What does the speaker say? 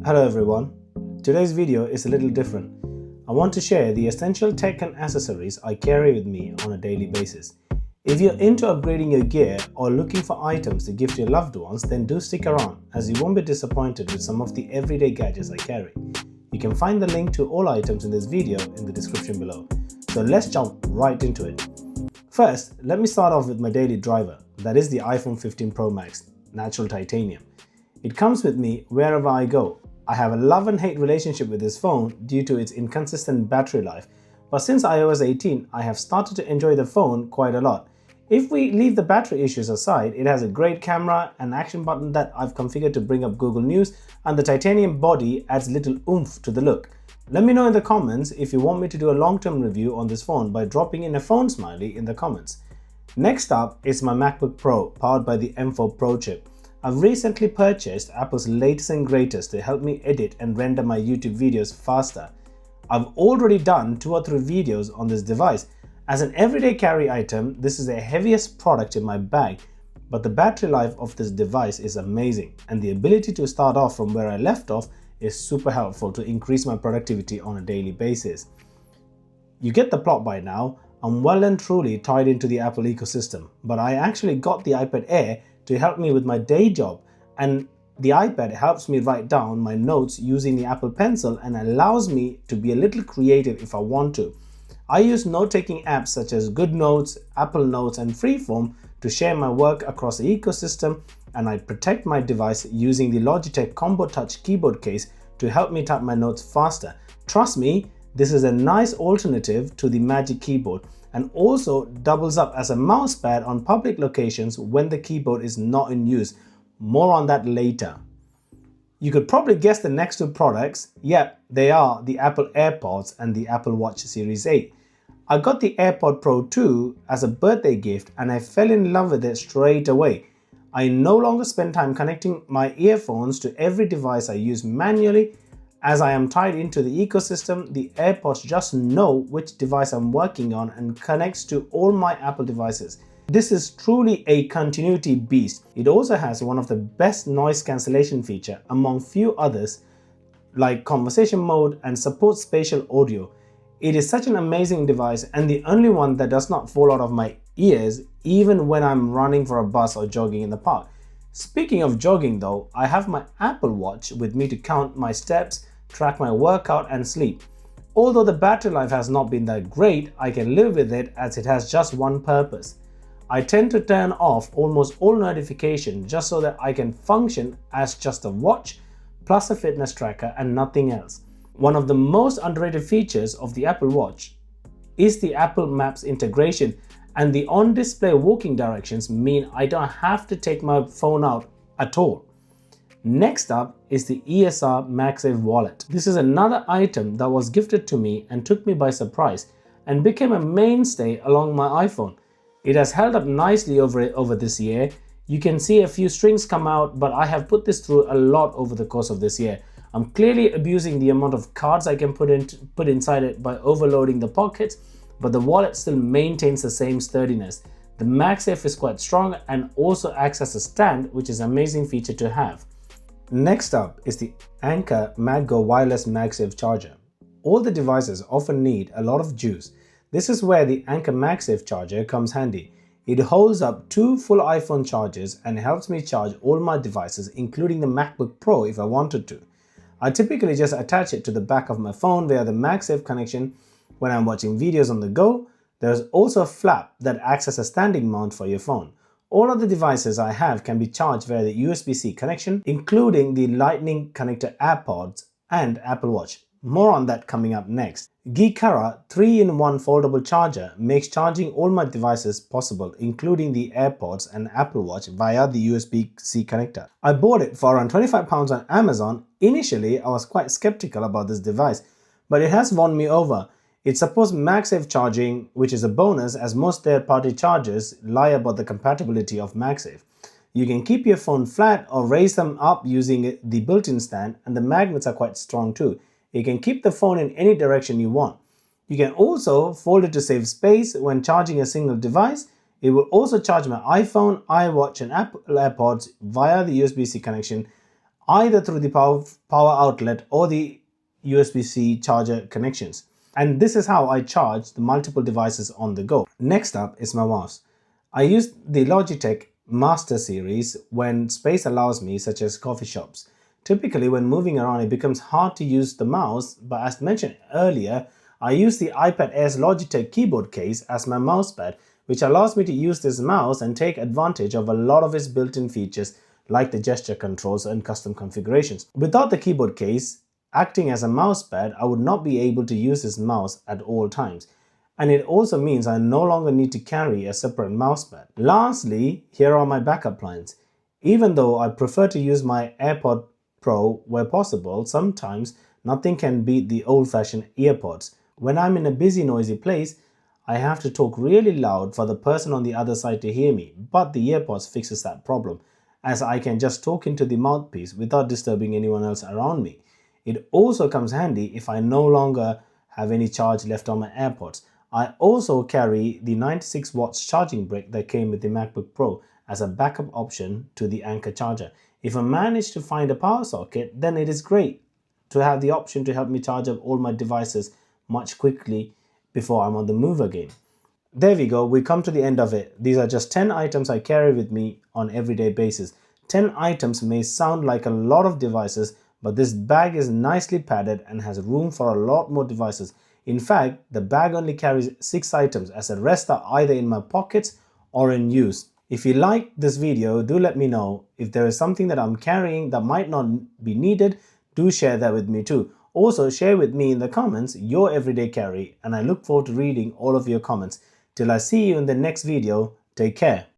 Hello everyone. Today's video is a little different. I want to share the essential tech and accessories I carry with me on a daily basis. If you're into upgrading your gear or looking for items to gift your loved ones, then do stick around as you won't be disappointed with some of the everyday gadgets I carry. You can find the link to all items in this video in the description below. So let's jump right into it. First, let me start off with my daily driver, that is the iPhone 15 Pro Max Natural Titanium. It comes with me wherever I go. I have a love and hate relationship with this phone due to its inconsistent battery life, but since iOS 18 I have started to enjoy the phone quite a lot. If we leave the battery issues aside, it has a great camera, an action button that I've configured to bring up Google News, and the titanium body adds little oomph to the look. Let me know in the comments if you want me to do a long-term review on this phone by dropping in a phone smiley in the comments. Next up is my MacBook Pro powered by the M4 Pro chip. I've recently purchased Apple's latest and greatest to help me edit and render my YouTube videos faster. I've already done 2 or 3 videos on this device. As an everyday carry item, this is the heaviest product in my bag, but the battery life of this device is amazing, and the ability to start off from where I left off is super helpful to increase my productivity on a daily basis. You get the plot by now. I'm well and truly tied into the Apple ecosystem, but I actually got the iPad Air to help me with my day job, and the iPad helps me write down my notes using the Apple Pencil and allows me to be a little creative if I want to. I use note-taking apps such as GoodNotes, Apple Notes and Freeform to share my work across the ecosystem, and I protect my device using the Logitech Combo Touch keyboard case to help me type my notes faster. Trust me, this is a nice alternative to the Magic Keyboard and also doubles up as a mouse pad on public locations when the keyboard is not in use. More on that later. You could probably guess the next 2 products. Yep, they are the Apple AirPods and the Apple Watch Series 8. I got the AirPod Pro 2 as a birthday gift and I fell in love with it straight away. I no longer spend time connecting my earphones to every device I use manually. As I am tied into the ecosystem, the AirPods just know which device I'm working on and connects to all my Apple devices. This is truly a continuity beast. It also has one of the best noise cancellation feature among few others like conversation mode and supports spatial audio. It is such an amazing device and the only one that does not fall out of my ears even when I'm running for a bus or jogging in the park. Speaking of jogging though, I have my Apple Watch with me to count my steps, track my workout and sleep. Although the battery life has not been that great, I can live with it as it has just one purpose. I tend to turn off almost all notifications just so that I can function as just a watch plus a fitness tracker and nothing else. One of the most underrated features of the Apple Watch is the Apple Maps integration, and the on-display walking directions mean I don't have to take my phone out at all. Next up is the ESR MagSafe wallet. This is another item that was gifted to me and took me by surprise and became a mainstay along my iPhone. It has held up nicely over this year. You can see a few strings come out, but I have put this through a lot over the course of this year. I'm clearly abusing the amount of cards I can put inside it by overloading the pockets, but the wallet still maintains the same sturdiness. The MagSafe is quite strong and also acts as a stand, which is an amazing feature to have. Next up is the Anker MagGo Wireless MagSafe Charger. All the devices often need a lot of juice. This is where the Anker MagSafe charger comes handy. It holds up 2 full iPhone chargers and helps me charge all my devices, including the MacBook Pro if I wanted to. I typically just attach it to the back of my phone via the MagSafe connection when I'm watching videos on the go. There's also a flap that acts as a standing mount for your phone. All of the devices I have can be charged via the USB-C connection, including the Lightning connector AirPods and Apple Watch. More on that coming up next. Geekara 3-in-1 foldable charger makes charging all my devices possible, including the AirPods and Apple Watch via the USB-C connector. I bought it for around £25 on Amazon. Initially, I was quite skeptical about this device, but it has won me over. It supports MagSafe charging, which is a bonus as most third-party chargers lie about the compatibility of MagSafe. You can keep your phone flat or raise them up using the built-in stand, and the magnets are quite strong too. You can keep the phone in any direction you want. You can also fold it to save space when charging a single device. It will also charge my iPhone, iWatch and Apple AirPods via the USB-C connection. either through the power outlet or the USB-C charger connections. And this is how I charge the multiple devices on the go. Next up is my mouse. I use the Logitech Master Series when space allows me, such as coffee shops. Typically, when moving around, it becomes hard to use the mouse, but as mentioned earlier, I use the iPad Air's Logitech keyboard case as my mousepad, which allows me to use this mouse and take advantage of a lot of its built-in features like the gesture controls and custom configurations. Without the keyboard case acting as a mousepad, I would not be able to use this mouse at all times. And it also means I no longer need to carry a separate mousepad. Lastly, here are my backup plans. Even though I prefer to use my AirPod Pro where possible, sometimes nothing can beat the old-fashioned earpods. When I'm in a busy, noisy place, I have to talk really loud for the person on the other side to hear me, but the earpods fixes that problem, as I can just talk into the mouthpiece without disturbing anyone else around me. It also comes handy if I no longer have any charge left on my AirPods. I also carry the 96 watts charging brick that came with the MacBook Pro as a backup option to the Anker charger. If I manage to find a power socket, then it is great to have the option to help me charge up all my devices much quickly before I'm on the move again. There we go, we come to the end of it. These are just 10 items I carry with me on an everyday basis. 10 items may sound like a lot of devices, but this bag is nicely padded and has room for a lot more devices. In fact, the bag only carries 6 items as the rest are either in my pockets or in use. If you liked this video, do let me know. If there is something that I'm carrying that might not be needed, do share that with me too. Also, share with me in the comments your everyday carry, and I look forward to reading all of your comments. Till I see you in the next video, take care.